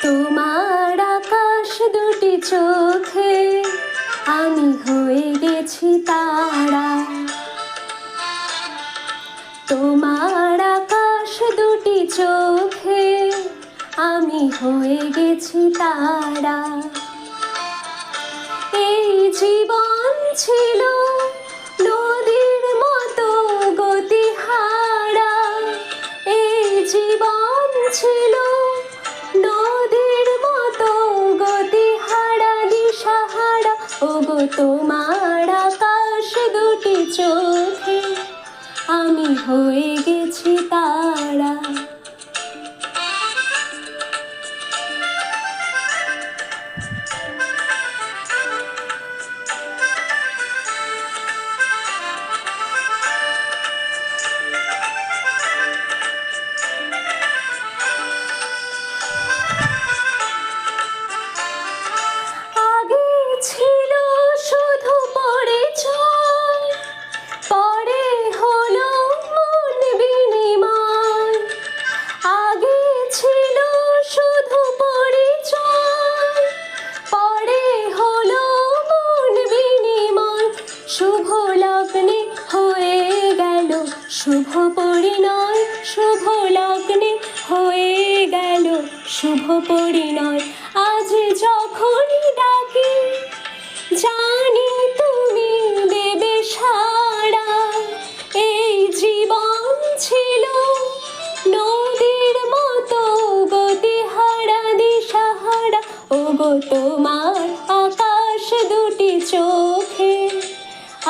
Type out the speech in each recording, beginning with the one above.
তোমার আকাশ দুটি চোখে আমি হয়ে গেছি তারা। তোমার আকাশ দুটি চোখে আমি হয়ে গেছি তারা। এই জীবন ছিল নদীর মতো গতিহারা। এই জীবন ছিল নদীর মতো গতিহারা দিশাহারা। ওগো তোমার আকাশ দুটি চোখে আমি হয়ে গেছি তারা। ছিল শুধু পরিচয়, পরে হলো মন বিনিময়। আগে ছিল শুধু পরিচয়, পরে হলো মন বিনিময়। শুভ লগ্নে হয়ে গেল শুভ পরিণয়। শুভ লগ্নে হয়ে গেল শুভ পরিণয়। আজ যখনই ডাকি জানি তুমি দেবে সাড়া। এই জীবন ছিল নদীর মতো গতিহারা দিশাহারা। ওগো তোমার আকাশ দুটি চোখে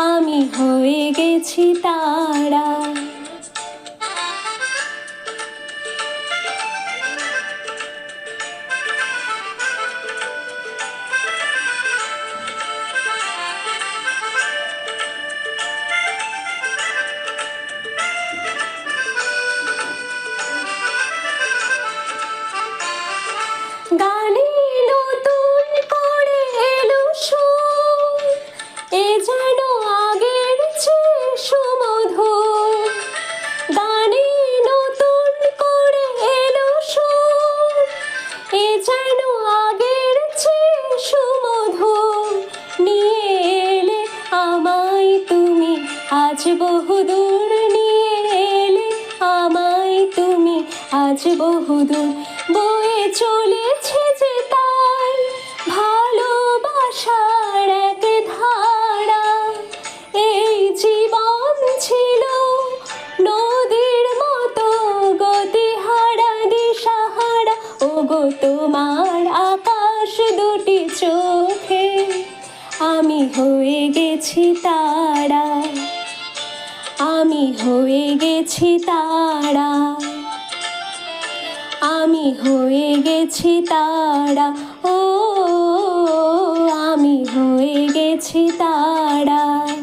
আমি হয়ে গেছি তারা। গানে নতুন করে এলো সুর, এ যেন আগের চেয়ে সুমধুর। গানে নতুন করে এলো সুর, এ যেন আগের চেয়ে সুমধুর। নিয়ে এলে আমায় তুমি আজ বহুদূর। নিয়ে এলে আমায় তুমি আজ বহুদূর। বয়ে চলেছে যে তাই ভালোবাসার এক ধারা। এই জীবন ছিল নদীর মতো গতিহারা দিশাহারা। ওগো তোমার আকাশ দুটি চোখে আমি হয়ে গেছি তারা। আমি হয়ে গেছি তারা। আমি হয়ে গেছি তারা। ও আমি হয়ে গেছি তারা।